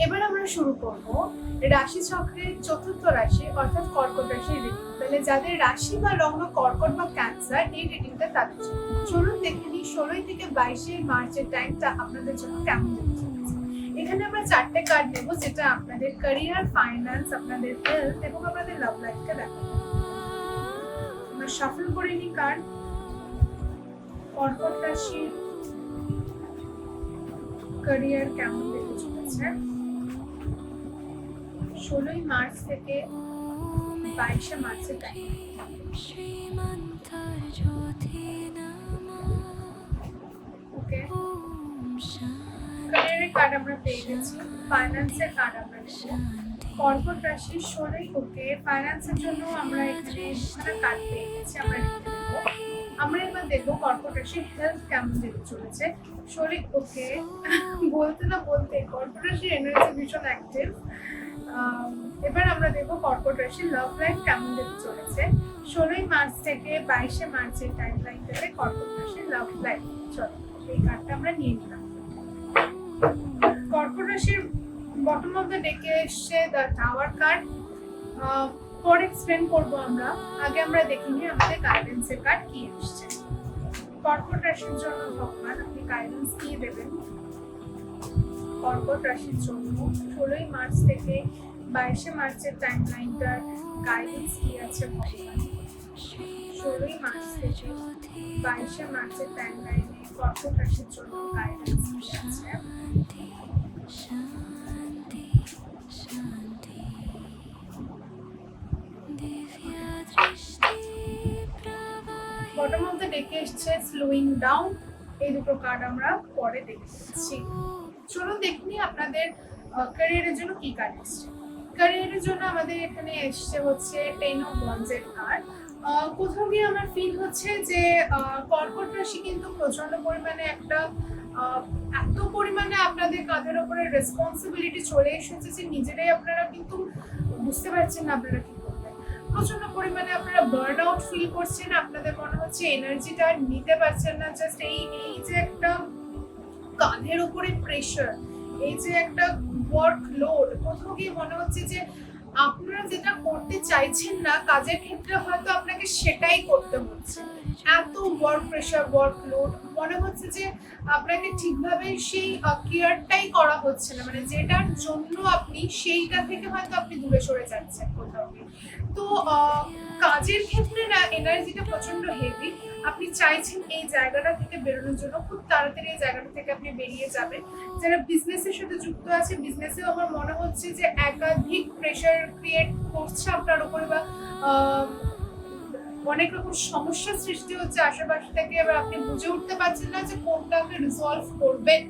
এবার আমরা শুরু করব রাশি চক্রের চতুর্থ রাশি অর্থাৎ কর্কট রাশির রিডিং। তাহলে যাদের রাশি বা লগ্ন কর্কট বা ক্যান্সার, এই রিডিংটা তাদের জন্য। চলুন দেখে নিই 16 থেকে 22 মার্চের টাইমটা আপনাদের জন্য কেমন যেতে চলেছে। এখানে আমরা 4টে কার্ড দেবো, যেটা আপনাদের ক্যারিয়ার, ফাইন্যান্স, আপনাদের হেলথ এবং আপনাদের লাভ লাইফকে দেখাবে। আমরা শাফল করে নিই কার্ড। কর্কট রাশির ক্যারিয়ার কেমন যেতে চলেছে 16 মার্চ থেকে 22 মার্চের টাইম। ওকে, ক্যারিয়ারের কার্ড আমরা পেয়ে গেছি, ফাইন্যান্সের কার্ড আমরা দেখব। কর্কট রাশির 16। ওকে, ফাইন্যান্সের জন্য আমরা এখানে দুখানা কার্ড পেয়ে গেছি, আমরা লিখে দেব। আমরা এবার দেখবো কর্কট রাশির হেলথ কেমন যেতে চলেছে 16। ওকে, বলতে না বলতে কর্কট রাশির এনার্জি ভীষণ অ্যাক্টিভ। এবার আমরা দেখবো কর্কট রাশির লাভ লাইফ কেমন যেতে চলেছে 16 মার্চ থেকে 22 মার্চের টাইম লাইন থেকে কর্কট রাশির লাভ লাইফ। চলো এই কার্ডটা আমরা নিয়ে নিলাম। কর্কট রাশির বটম অফ দ্য ডেকে এসছে দ্য টাওয়ার কার্ড। পরে এক্সপ্লেন করবো আমরা, আগে আমরা দেখে নিই আমাদের গাইডেন্সের কার্ড কি এসছে। কর্কট রাশির জন্য ভগবান আপনি গাইডেন্স কি দেবেন কর্কট রাশির জন্য 16 মার্চ থেকে 22 মার্চের টাইম লাইনটার গাইডেন্স কি আছে ভগবান। 16 মার্চ থেকে 22 মার্চের টাইম লাইনে কর্কট রাশির জন্য গাইডেন্স কি আছে। বটম অফ দ্য ডেকে এসছে স্লোয়িং ডাউন। এই দুটো কার্ড আমরা পরে দেখছি। চলুন দেখুন আপনাদের ক্যারিয়ারের জন্য কি কার্ড এসছে। ক্যারিয়ারের জন্য আমাদের এখানে এসছে হচ্ছে 10 অফ ওয়ান্স এর কার্ড। কোথাও গিয়ে আমার ফিল হচ্ছে যে কর্কট রাশি কিন্তু প্রচন্ড পরিমাণে একটা এত পরিমাণে আপনাদের কাঁধের উপরে রেসপন্সিবিলিটি চলে এসেছে যে নিজেরাই আপনারা কিন্তু বুঝতে পারছেন না আপনারা কি করবেন। প্রচন্ড পরিমাণে আপনারা বার্ন আউট ফিল করছেন, আপনাদের মনে হচ্ছে এনার্জিটা নিতে পারছেন না। জাস্ট এই যে একটা কাঁধের উপরে প্রেশার, এই যে একটা ওয়ার্ক লোড, কোথাও গিয়ে মনে হচ্ছে যে আপনারা যেটা করতে চাইছেন না কাজের ক্ষেত্রে হয়তো আপনাকে সেটাই করতে হচ্ছে। এত ওয়ার্ক প্রেশার, ওয়ার্ক লোড, মনে হচ্ছে যে আপনাকে ঠিকভাবে সেই কেয়ারটাই করা হচ্ছে না, মানে যেটার জন্য আপনি সেইটা থেকে হয়তো আপনি দূরে সরে যাচ্ছেন কোথাও গিয়ে। তো কাজের ক্ষেত্রে না এনার্জিটা প্রচন্ড হেভি। আপনি চাইছেন এই জায়গাটা থেকে বেরোনোর জন্য, খুব তাড়াতাড়ি এই জায়গাটা থেকে আপনি বেরিয়ে যাবেন। যারা বিজনেসের সাথে যুক্ত আছে, বিজনেসে আমার মনে হচ্ছে যে একাধিক প্রেশার ক্রিয়েট করছে আপনার উপরে, বা অনেক রকম সমস্যার সৃষ্টি হচ্ছে আশেপাশে থেকে। এবার আপনি বুঝে উঠতে পারছেন না যে কোনটা আপনি রিজলভ করবেন।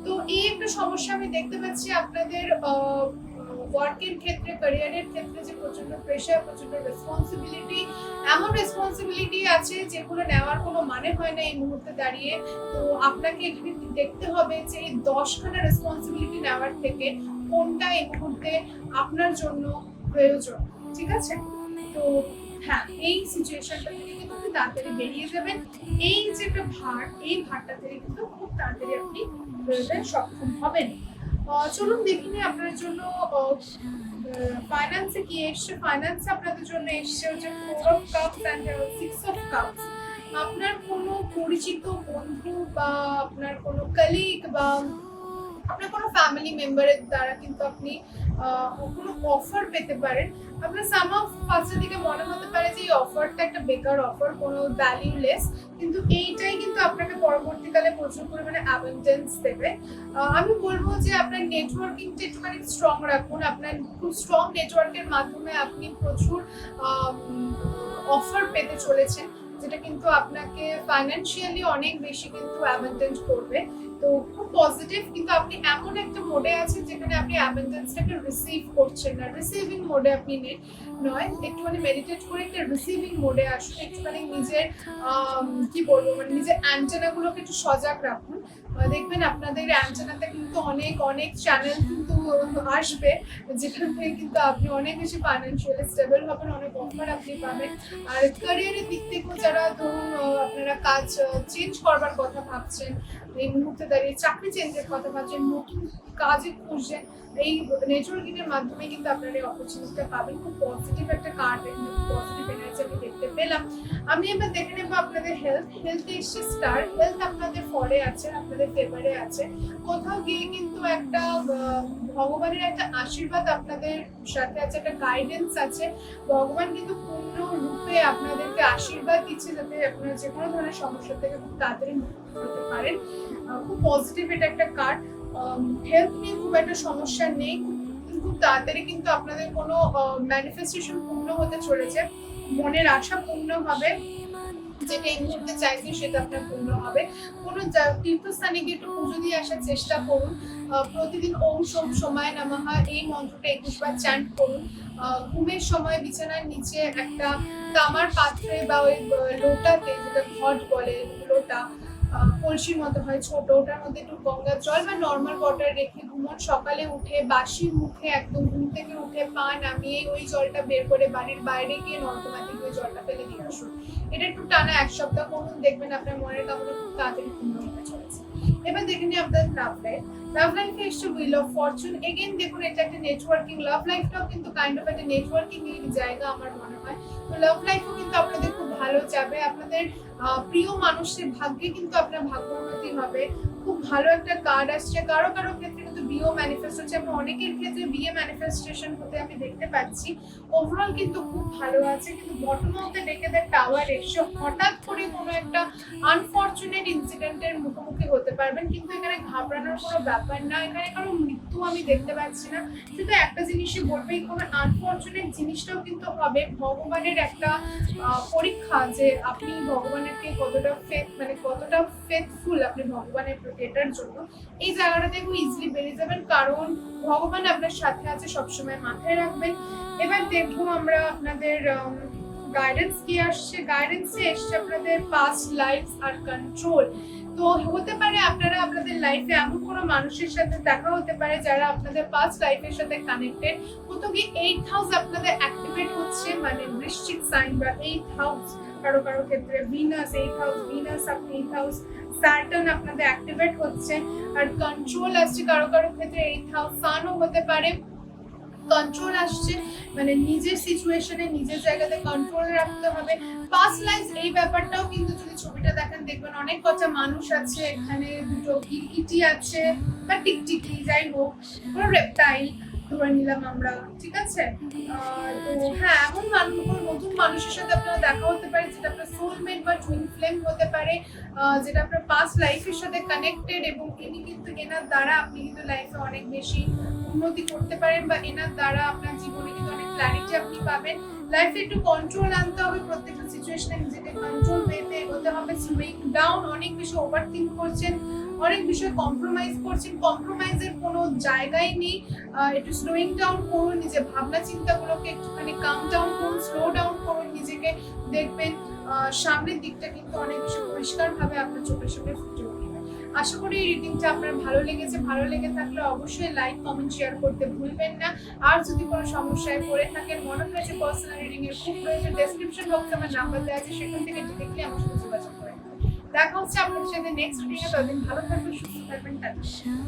তো এই একটা সমস্যা আমি দেখতে পাচ্ছি আপনাদের ওয়ার্কের ক্ষেত্রে, ক্যারিয়ারের ক্ষেত্রে, যে প্রচন্ড প্রেশার, প্রচন্ড রেসপন্সিবিলিটি, এমন রেসপন্সিবিলিটি আছে যেগুলো নেওয়ার কোনো মানে হয় না এই মুহূর্তে দাঁড়িয়ে। তো আপনাকে এখানে দেখতে হবে যে এই 10খানা রেসপন্সিবিলিটি নেওয়ার থেকে কোনটা এই মুহূর্তে আপনার জন্য প্রয়োজন। ঠিক আছে? তো হ্যাঁ, এই সিচুয়েশনটা থেকে কিন্তু আপনি তাড়াতাড়ি বেরিয়ে যাবেন। এই যে একটা ভার, এই ভারটা থেকে কিন্তু খুব তাড়াতাড়ি আপনি বেরোতে সক্ষম হবেন। চলুন দেখিনি আপনার জন্য ফাইন্যান্সে কি এসছে। ফাইন্যান্সে আপনাদের জন্য এসছে হচ্ছে 4 of cups and 6 of cups. আপনার কোনো পরিচিত বন্ধু বা আপনার কোনো কলিগ বা আপনার কোনো ফ্যামিলি মেম্বারের দ্বারা কিন্তু আপনি কোনো অফার পেতে পারেন। আপনার সাম অফ ফার্স্টের দিকে মনে হতে পারে যে এই অফারটা একটা বেকার অফার, কোনো ভ্যালিউলেস, কিন্তু এইটাই কিন্তু আপনাকে পরবর্তীকালে প্রচুর পরিমাণে অ্যাবান্ডেন্স দেবে। আমি বলবো যে আপনার নেটওয়ার্কিংটা একটুখানি স্ট্রং রাখুন। আপনার খুব স্ট্রং নেটওয়ার্কের মাধ্যমে আপনি প্রচুর অফার পেতে চলেছেন, যেটা কিন্তু আপনাকে ফাইন্যান্সিয়ালি অনেক বেশি কিন্তু অ্যাবান্ডেন্ট করবে। তো খুব পজিটিভ, কিন্তু আপনি এমন একটা মোডে আছেন যেখানে আপনি অ্যাবান্ডেন্সটাকে রিসিভ করছেন না, রিসিভিং মোডে আপনি নয়। একটুখানি মেডিটেট করে একটা রিসিভিং মোডে আসুন। একটুখানি নিজের কি বলবো, মানে নিজের অ্যান্টেনাগুলোকে একটু সজাগ রাখুন। দেখবেন আপনাদের অ্যান্টেনাতে কিন্তু অনেক অনেক চ্যানেল কিন্তু আসবে, যেখান থেকে কিন্তু আপনি অনেক বেশি ফাইন্যান্সিয়ালি স্টেবল হবেন, অনেক অফার আপনি পাবেন। আর ক্যারিয়ারের দিক থেকেও যারা ধরুন আপনারা কাজ চেঞ্জ করবার কথা ভাবছেন, এই মুহূর্তে দাঁড়িয়ে চাকরি চেঞ্জের কথা ভাবছেন, নতুন কাজে খুঁজছেন, এই নেটওয়ার্কিং এর মাধ্যমে কিন্তু আপনারা এই অপরচুনিটিটা পাবেন। খুব পজিটিভ একটা কার্ড, পজিটিভ এনার্জি আমি দেখতে পেলাম। আমি এবার দেখে নেবো আপনাদের হেলথে এসছে স্টার। হেলথ আপনাদের ফলে আছে, আপনাদের ফেভারে আছে। কোথাও গিয়ে কিন্তু একটা ভগবানের একটা আশীর্বাদ আপনাদের সাথে আছে, একটা গাইডেন্স আছে। ভগবান কিন্তু পূর্ণ রূপে আপনাদেরকে আশীর্বাদ দিচ্ছে যাতে আপনারা যে কোনো ধরনের সমস্যা থেকে খুব তাড়াতাড়ি মুক্ত হতে পারেন। খুব পজিটিভ এটা একটা কার্ড। হেলথ নিয়ে খুব একটা সমস্যা নেই, খুব তাড়াতাড়ি কিন্তু আপনাদের কোনো ম্যানিফেস্টেশন পূর্ণ হতে চলেছে, মনের আশা পূর্ণ হবে, যেটা এই মুহূর্তে চাইছি সেটা আপনার পূর্ণ হবে। কোনো তীর্থস্থানে গিয়ে একটু পুজো দিয়ে আসার চেষ্টা করুন। প্রতিদিন ওম সোম সময় নমঃ এই মন্ত্রটা 21 বার চ্যান্ট করুন। ঘুমের সময় বিছানার নিচে একটা তামার পাত্রে বা ওই লোটাতে, যেটা ঘট বলে, লোটা কলসির মতো হয় ছোট, ওটার মধ্যে একটু গঙ্গার জল বা নর্মাল ওয়াটার রেখে ঘুমোন। সকালে উঠে বাসি মুখে একদম ঘুম থেকে উঠে পা নামিয়ে ওই জলটা বের করে বাড়ির বাইরে গিয়ে নর্দমাতে গিয়ে জলটা ফেলে দিয়ে আসুন। এটা একটু টানা 1 সপ্তাহ করুন, দেখবেন আপনার মনের কামনা খুব তাড়াতাড়ি পূর্ণ হতে চলেছে। এবার দেখে নিই আপনাদের লাভ লাইফ। লাভ লাইফে এসছে হুইল অফ ফরচুন। এগেন দেখুন এটা একটা নেটওয়ার্কিং, লাভ লাইফটাও কিন্তু কাইন্ড অফ একটা নেটওয়ার্কিং এর জায়গা আমার মনে হয়। তো লাভ লাইফও কিন্তু আপনাদের খুব ভালো যাবে। আপনাদের প্রিয় মানুষের ভাগ্যে কিন্তু আপনার ভাগ্যোন্নতি হবে। খুব ভালো একটা কার্ড আসছে। কারো কারো ক্ষেত্রে কিন্তু বিয়ে ম্যানিফেস্ট হচ্ছে, এবং অনেকের ক্ষেত্রে বিয়ে ম্যানিফেস্টেশন হতে আমি দেখতে পাচ্ছি। ওভারঅল কিন্তু খুব ভালো আছে, কিন্তু বটম অফ দ্য ডেকে দ্য টাওয়ার এসে হঠাৎ করে কোনো একটা আনফরচুনেট ইনসিডেন্টের মুখোমুখি হতে পারবেন, কিন্তু এখানে ঘাবড়ানোর কোনো ব্যাপার না। এখানে কারো মৃত্যু আমি দেখতে পাচ্ছি না। শুধু একটা জিনিসই বলবো, এই কোনো আনফরচুনেট জিনিসটাও কিন্তু হবে ভগবানের একটা পরীক্ষা, যে আপনি ভগবানেরকে কতটা কতটা ফেথফুল আপনি ভগবানের প্রতি, এটার জন্য এই জায়গাটা থেকে ইজিলি বেরিয়ে যাবেন, কারণ ভগবান আপনার সাথে আছে, সবসময় মাথায় রাখবেন। এবার দেখবো আমরা আপনাদের গাইডেন্স কি আসছে। গাইডেন্সে এসছে আপনাদের পাস্ট লাইফ আর কন্ট্রোল। তো হতে পারে আপনারা আপনাদের লাইফে এমন কোনো মানুষের সাথে দেখা হতে পারে যারা আপনাদের পাস্ট লাইফের সাথে কানেক্টেড। কোথাও কি 8th হাউস আপনাদের অ্যাক্টিভেট হচ্ছে, মানে বৃশ্চিক সাইন বা 8th হাউস। কারো কারো ক্ষেত্রে ভিনাস 8th হাউস, ভিনাস আপনি 8th হাউস, স্যাটার্ন আপনাদের অ্যাক্টিভেট হচ্ছে। আর কন্ট্রোল আসছে কারো কারো ক্ষেত্রে 8th হাউস, সানও হতে পারে। কন্ট্রোল আসছে, মানে নিজের সিচুয়েশনে নিজের জায়গাতে কন্ট্রোল রাখতে হবে। পাস্ট লাইফ এই ব্যাপারটাও কিন্তু যদি ছবিটা দেখেন দেখবেন অনেক কটা মানুষ আছে এখানে, দুটো কিরকিটি আছে বা টিকটিকি, যাই হোক কোনো রেপটাইল ধরে নিলাম আমরা, ঠিক আছে। তো হ্যাঁ, এমন নতুন মানুষের সাথে আপনার দেখা হতে পারে যেটা আপনার সোলমেট বা টুইন ফ্লেম হতে পারে, যেটা আপনার পাস্ট লাইফের সাথে কানেক্টেড, এবং ইনি কিন্তু এনার দ্বারা আপনি কিন্তু লাইফে অনেক বেশি উন্নতি করতে পারেন, বা এনার দ্বারা আপনার জীবনে কিন্তু অনেক ক্ল্যারিটি আপনি পাবেন। লাইফে একটু কন্ট্রোল আনতে হবে, প্রত্যেকটা সিচুয়েশনে নিজেকে কন্ট্রোল পেতে এগোতে হবে। স্লোইং ডাউন, অনেক বেশি ওভারথিঙ্ক করছেন, অনেক বিষয় কম্প্রোমাইজ করছেন, কম্প্রোমাইজের কোনো জায়গাই নেই। একটু স্লোইং ডাউন করুন, নিজের ভাবনা চিন্তাগুলোকে একটুখানি কাম ডাউন করুন, স্লো ডাউন করুন নিজেকে, দেখবেন সামনের দিকটা কিন্তু অনেক বেশি পরিষ্কারভাবে আপনার চোখের সামনে ফুটে উঠবে। আশা করি এই রিডিংটা আপনার ভালো লেগেছে। ভালো লেগে থাকলে অবশ্যই লাইক, কমেন্ট, শেয়ার করতে ভুলবেন না। আর যদি কোনো সমস্যায় পড়ে থাকেন, মনে হয়েছে পার্সোনাল রিডিং এর খুব প্রয়োজন, ডেসক্রিপশন বক্সে আমার নাম্বার দেওয়া আছে, সেখান থেকে ডিরেক্টলি আমার সাথে যোগাযোগ করে নেবেন। দেখা হচ্ছে আপনাদের সাথে নেক্সট রিডিং এ। ততদিন ভালো থাকবেন, সুস্থ থাকবেন, টাটা।